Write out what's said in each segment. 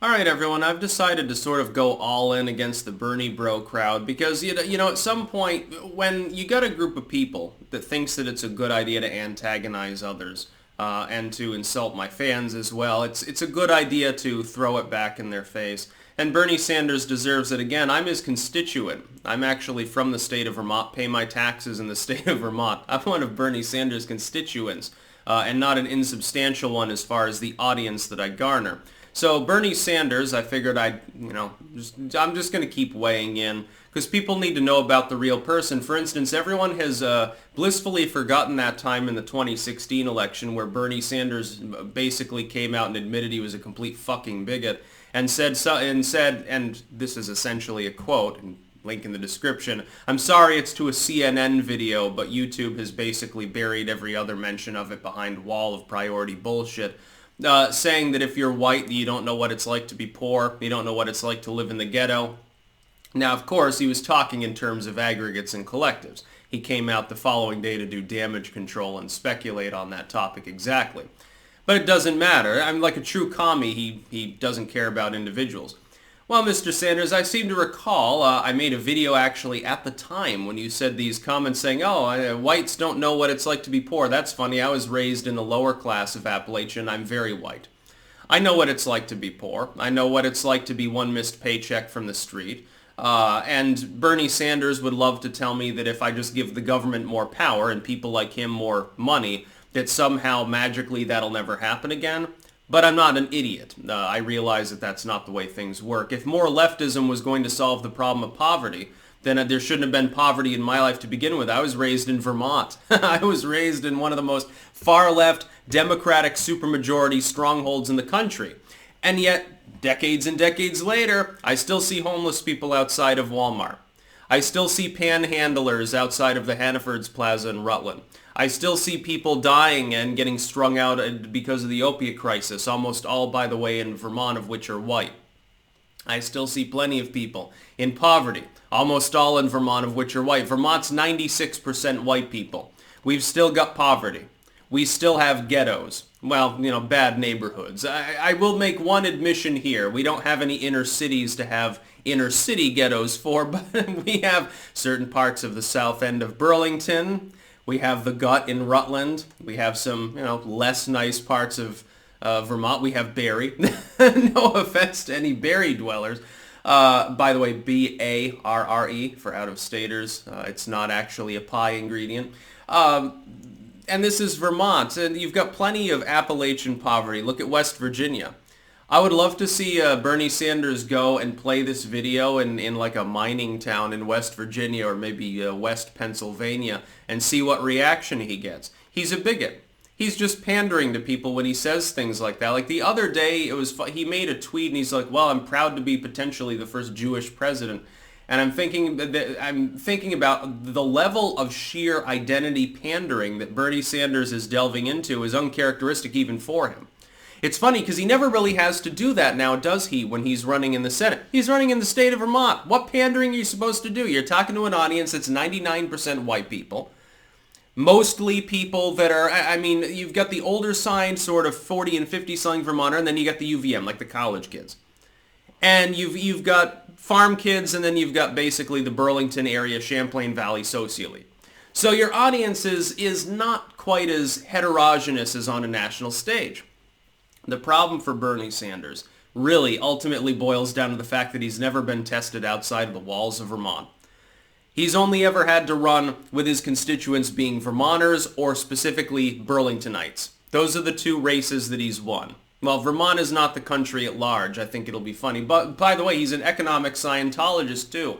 All right, everyone, I've decided to sort of go all in against the Bernie bro crowd because, at some point, when you got a group of people that thinks that it's a good idea to antagonize others and to insult my fans as well, it's a good idea to throw it back in their face. And Bernie Sanders deserves it again. I'm his constituent. I'm actually from the state of Vermont, pay my taxes in the state of Vermont. I'm one of Bernie Sanders' constituents and not an insubstantial one as far as the audience that I garner. So Bernie Sanders, I figured I'm just going to keep weighing in because people need to know about the real person. For instance, everyone has blissfully forgotten that time in the 2016 election where Bernie Sanders basically came out and admitted he was a complete fucking bigot and said, and this is essentially a quote, and link in the description, "I'm sorry it's to a CNN video, but YouTube has basically buried every other mention of it behind a wall of priority bullshit." Saying that if you're white, you don't know what it's like to be poor, you don't know what it's like to live in the ghetto. Now, of course, he was talking in terms of aggregates and collectives. He came out the following day to do damage control and speculate on that topic exactly. But it doesn't matter. I'm like a true commie. He doesn't care about individuals. Well, Mr. Sanders, I seem to recall I made a video actually at the time when you said these comments saying, whites don't know what it's like to be poor. That's funny. I was raised in the lower class of Appalachia and I'm very white. I know what it's like to be poor. I know what it's like to be one missed paycheck from the street. And Bernie Sanders would love to tell me that if I just give the government more power and people like him more money, that somehow magically that'll never happen again. But I'm not an idiot. I realize that that's not the way things work. If more leftism was going to solve the problem of poverty, then there shouldn't have been poverty in my life to begin with. I was raised in Vermont. I was raised in one of the most far-left, democratic supermajority strongholds in the country. And yet, decades and decades later, I still see homeless people outside of Walmart. I still see panhandlers outside of the Hannaford's Plaza in Rutland. I still see people dying and getting strung out because of the opiate crisis, almost all, by the way, in Vermont, of which are white. I still see plenty of people in poverty, almost all in Vermont, of which are white. Vermont's 96% white people. We've still got poverty. We still have ghettos. Well, bad neighborhoods. I will make one admission here. We don't have any inner cities to have inner city ghettos for, but we have certain parts of the south end of Burlington. We have the Gut in Rutland. We have some, less nice parts of Vermont. We have Barrie. No offense to any Barrie dwellers. By the way, Barre for out-of-staters. It's not actually a pie ingredient. And this is Vermont, and you've got plenty of Appalachian poverty. Look at West Virginia. I would love to see Bernie Sanders go and play this video in like a mining town in West Virginia or maybe West Pennsylvania and see what reaction he gets. He's a bigot. He's just pandering to people when he says things like that. Like the other day, he made a tweet and he's like, "Well, I'm proud to be potentially the first Jewish president." And I'm thinking about the level of sheer identity pandering that Bernie Sanders is delving into is uncharacteristic even for him. It's funny because he never really has to do that now, does he, when he's running in the Senate? He's running in the state of Vermont. What pandering are you supposed to do? You're talking to an audience that's 99% white people. Mostly people that are, you've got the older side, sort of 40 and 50 selling Vermonter, and then you got the UVM, like the college kids. And you've got farm kids, and then you've got basically the Burlington area, Champlain Valley socially. So your audience is not quite as heterogeneous as on a national stage. The problem for Bernie Sanders really ultimately boils down to the fact that he's never been tested outside of the walls of Vermont. He's only ever had to run with his constituents being Vermonters or specifically Burlingtonites. Those are the two races that he's won. Well, Vermont is not the country at large. I think it'll be funny. But by the way, he's an economic Scientologist too.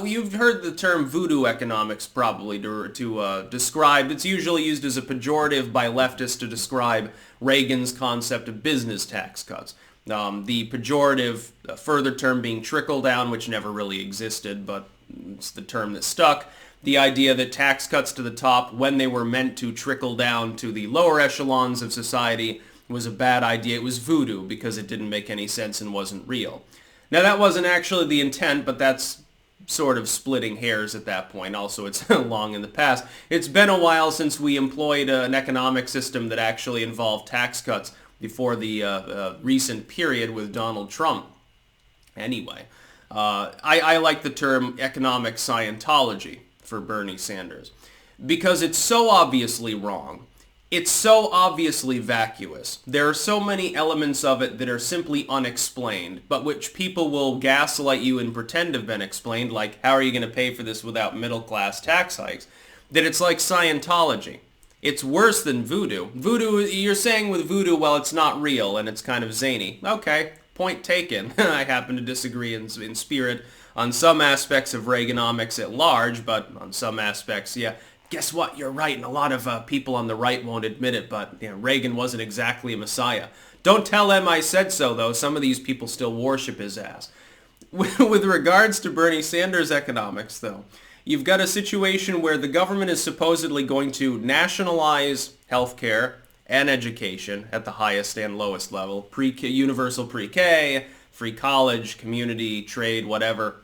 You've heard the term voodoo economics probably to describe. It's usually used as a pejorative by leftists to describe Reagan's concept of business tax cuts. The pejorative further term being trickle down, which never really existed, but it's the term that stuck. The idea that tax cuts to the top, when they were meant to trickle down to the lower echelons of society, was a bad idea. It was voodoo because it didn't make any sense and wasn't real. Now, that wasn't actually the intent, but that's sort of splitting hairs at that point. Also, it's long in the past. It's been a while since we employed an economic system that actually involved tax cuts. before the recent period with Donald Trump. Anyway, I like the term economic Scientology for Bernie Sanders because it's so obviously wrong. It's so obviously vacuous. There are so many elements of it that are simply unexplained, but which people will gaslight you and pretend have been explained, like how are you going to pay for this without middle-class tax hikes, that it's like Scientology. It's worse than voodoo. Voodoo, you're saying with voodoo, well, it's not real and it's kind of zany. Okay, point taken. I happen to disagree in spirit on some aspects of Reaganomics at large, but on some aspects, yeah. Guess what? You're right, and a lot of people on the right won't admit it, but Reagan wasn't exactly a messiah. Don't tell him I said so, though. Some of these people still worship his ass. With regards to Bernie Sanders' economics, though, you've got a situation where the government is supposedly going to nationalize healthcare and education at the highest and lowest level, universal pre-K, free college, community, trade, whatever.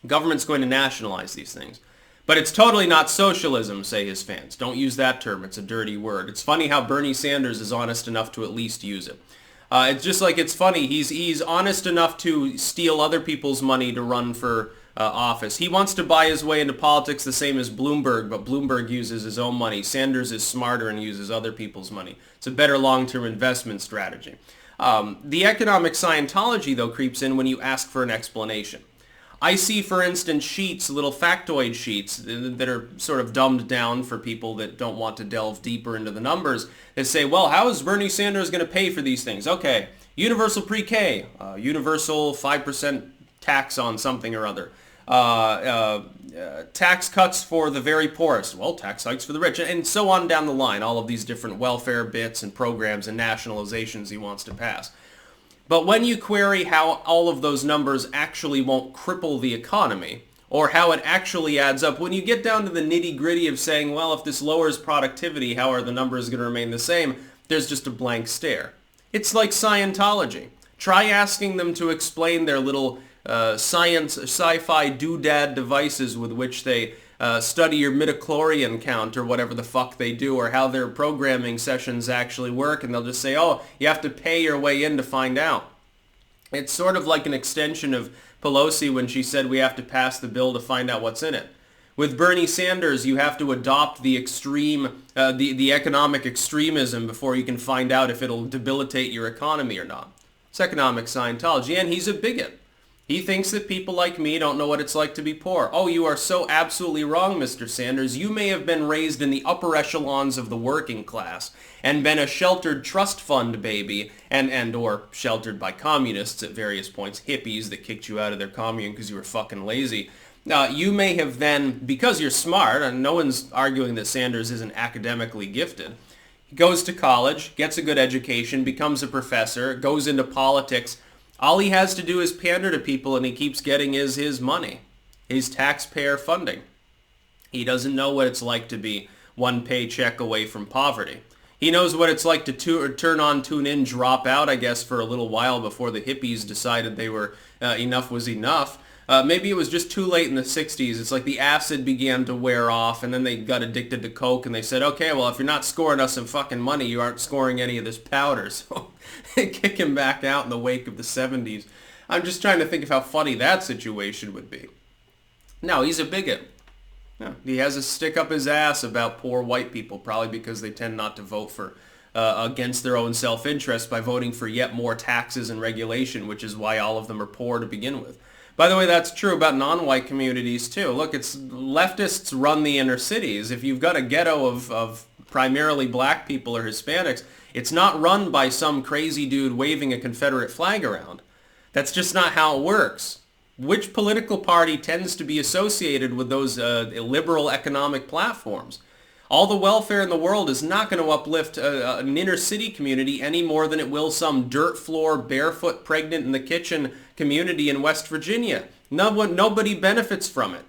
Government's going to nationalize these things. But it's totally not socialism, say his fans. Don't use that term. It's a dirty word. It's funny how Bernie Sanders is honest enough to at least use it. It's just like it's funny. He's honest enough to steal other people's money to run for office. He wants to buy his way into politics the same as Bloomberg, but Bloomberg uses his own money. Sanders is smarter and uses other people's money. It's a better long-term investment strategy. The economic Scientology, though, creeps in when you ask for an explanation. I see, for instance, sheets, little factoid sheets that are sort of dumbed down for people that don't want to delve deeper into the numbers that say, well, how is Bernie Sanders going to pay for these things? Okay, universal pre-K, universal 5% tax on something or other, tax cuts for the very poorest, well, tax hikes for the rich, and so on down the line, all of these different welfare bits and programs and nationalizations he wants to pass. But when you query how all of those numbers actually won't cripple the economy, or how it actually adds up, when you get down to the nitty-gritty of saying, well, if this lowers productivity, how are the numbers going to remain the same? There's just a blank stare. It's like Scientology. Try asking them to explain their little sci-fi doodad devices with which they study your midichlorian count or whatever the fuck they do, or how their programming sessions actually work, and they'll just say, oh, you have to pay your way in to find out. It's sort of like an extension of Pelosi when she said we have to pass the bill to find out what's in it. With Bernie Sanders, you have to adopt the extreme, the economic extremism before you can find out if it'll debilitate your economy or not. It's economic Scientology, and he's a bigot. He thinks that people like me don't know what it's like to be poor. Oh, you are so absolutely wrong, Mr. Sanders. You may have been raised in the upper echelons of the working class and been a sheltered trust fund baby and or sheltered by communists at various points, hippies that kicked you out of their commune because you were fucking lazy. You may have then, because you're smart, and no one's arguing that Sanders isn't academically gifted, he goes to college, gets a good education, becomes a professor, goes into politics. All he has to do is pander to people, and he keeps getting his money, his taxpayer funding. He doesn't know what it's like to be one paycheck away from poverty. He knows what it's like to turn on, tune in, drop out, I guess, for a little while before the hippies decided they were enough was enough. Maybe it was just too late in the 60s. It's like the acid began to wear off, and then they got addicted to coke, and they said, okay, well, if you're not scoring us some fucking money, you aren't scoring any of this powder. So they kick him back out in the wake of the 70s. I'm just trying to think of how funny that situation would be. No, he's a bigot. No, he has a stick up his ass about poor white people, probably because they tend not to vote for against their own self-interest by voting for yet more taxes and regulation, which is why all of them are poor to begin with. By the way, that's true about non-white communities, too. Look, it's leftists run the inner cities. If you've got a ghetto of primarily black people or Hispanics, it's not run by some crazy dude waving a Confederate flag around. That's just not how it works. Which political party tends to be associated with those liberal economic platforms? All the welfare in the world is not going to uplift an inner city community any more than it will some dirt floor, barefoot, pregnant in the kitchen community in West Virginia. Nobody benefits from it.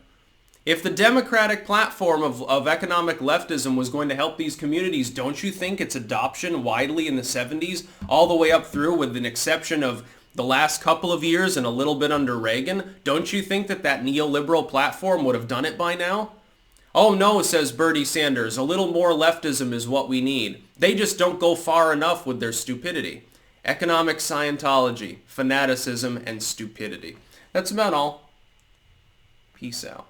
If the democratic platform of economic leftism was going to help these communities, don't you think its adoption widely in the 70s, all the way up through with an exception of the last couple of years and a little bit under Reagan, don't you think that neoliberal platform would have done it by now? Oh no, says Bernie Sanders, a little more leftism is what we need. They just don't go far enough with their stupidity. Economic Scientology, fanaticism, and stupidity. That's about all. Peace out.